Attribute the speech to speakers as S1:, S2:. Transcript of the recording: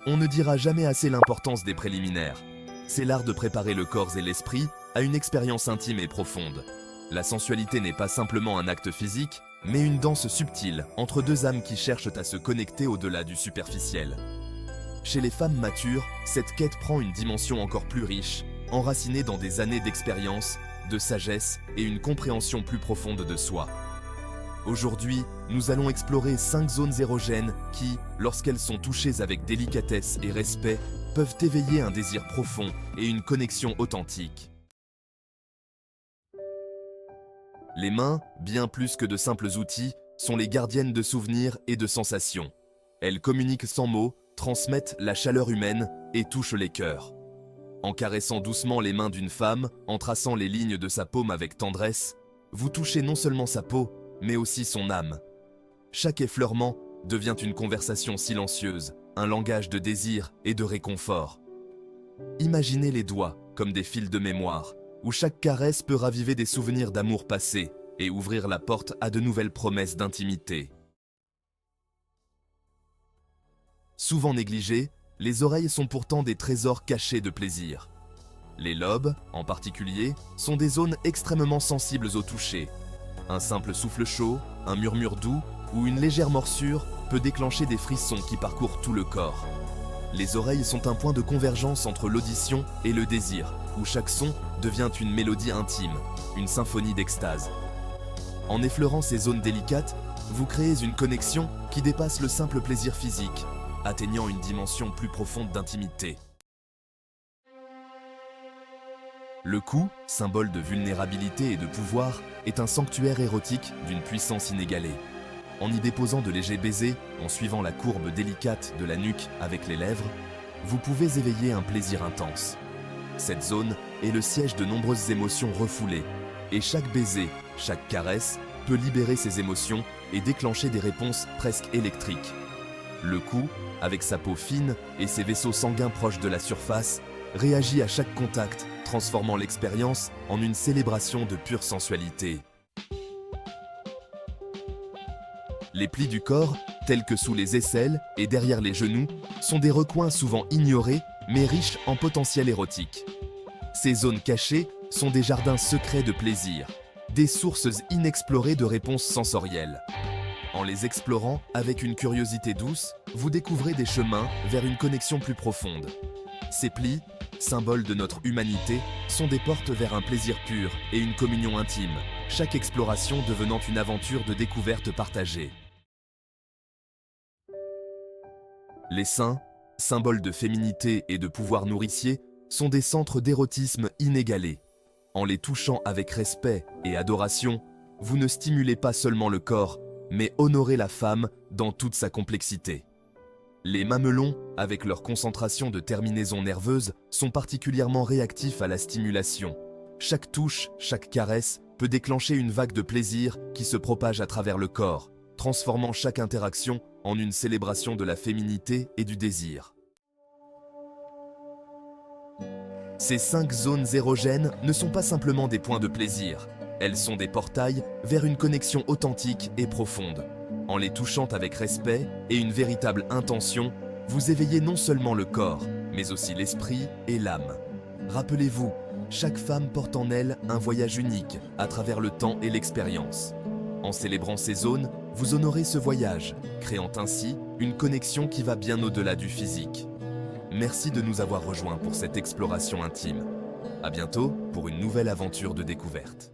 S1: On ne dira jamais assez l'importance des préliminaires. C'est l'art de préparer le corps et l'esprit à une expérience intime et profonde. La sensualité n'est pas simplement un acte physique, mais une danse subtile entre deux âmes qui cherchent à se connecter au-delà du superficiel. Chez les femmes matures, cette quête prend une dimension encore plus riche, enracinée dans des années d'expérience, de sagesse et une compréhension plus profonde de soi. Aujourd'hui, nous allons explorer 5 zones érogènes qui, lorsqu'elles sont touchées avec délicatesse et respect, peuvent éveiller un désir profond et une connexion authentique. Les mains, bien plus que de simples outils, sont les gardiennes de souvenirs et de sensations. Elles communiquent sans mots, transmettent la chaleur humaine et touchent les cœurs. En caressant doucement les mains d'une femme, en traçant les lignes de sa paume avec tendresse, vous touchez non seulement sa peau, mais aussi son âme. Chaque effleurement devient une conversation silencieuse, un langage de désir et de réconfort. Imaginez les doigts comme des fils de mémoire, où chaque caresse peut raviver des souvenirs d'amour passé et ouvrir la porte à de nouvelles promesses d'intimité. Souvent négligées, les oreilles sont pourtant des trésors cachés de plaisir. Les lobes, en particulier, sont des zones extrêmement sensibles au toucher. Un simple souffle chaud, un murmure doux ou une légère morsure peut déclencher des frissons qui parcourent tout le corps. Les oreilles sont un point de convergence entre l'audition et le désir, où chaque son devient une mélodie intime, une symphonie d'extase. En effleurant ces zones délicates, vous créez une connexion qui dépasse le simple plaisir physique, atteignant une dimension plus profonde d'intimité. Le cou, symbole de vulnérabilité et de pouvoir, est un sanctuaire érotique d'une puissance inégalée. En y déposant de légers baisers, en suivant la courbe délicate de la nuque avec les lèvres, vous pouvez éveiller un plaisir intense. Cette zone est le siège de nombreuses émotions refoulées, et chaque baiser, chaque caresse peut libérer ces émotions et déclencher des réponses presque électriques. Le cou, avec sa peau fine et ses vaisseaux sanguins proches de la surface, réagit à chaque contact, transformant l'expérience en une célébration de pure sensualité. Les plis du corps, tels que sous les aisselles et derrière les genoux, sont des recoins souvent ignorés, mais riches en potentiel érotique. Ces zones cachées sont des jardins secrets de plaisir, des sources inexplorées de réponses sensorielles. En les explorant avec une curiosité douce, vous découvrez des chemins vers une connexion plus profonde. Ces plis, symboles de notre humanité, sont des portes vers un plaisir pur et une communion intime, chaque exploration devenant une aventure de découverte partagée. Les seins, symboles de féminité et de pouvoir nourricier, sont des centres d'érotisme inégalés. En les touchant avec respect et adoration, vous ne stimulez pas seulement le corps, mais honorez la femme dans toute sa complexité. Les mamelons, avec leur concentration de terminaisons nerveuses, sont particulièrement réactifs à la stimulation. Chaque touche, chaque caresse peut déclencher une vague de plaisir qui se propage à travers le corps, transformant chaque interaction en une célébration de la féminité et du désir. Ces 5 zones érogènes ne sont pas simplement des points de plaisir, elles sont des portails vers une connexion authentique et profonde. En les touchant avec respect et une véritable intention, vous éveillez non seulement le corps, mais aussi l'esprit et l'âme. Rappelez-vous, chaque femme porte en elle un voyage unique à travers le temps et l'expérience. En célébrant ces zones, vous honorez ce voyage, créant ainsi une connexion qui va bien au-delà du physique. Merci de nous avoir rejoints pour cette exploration intime. À bientôt pour une nouvelle aventure de découverte.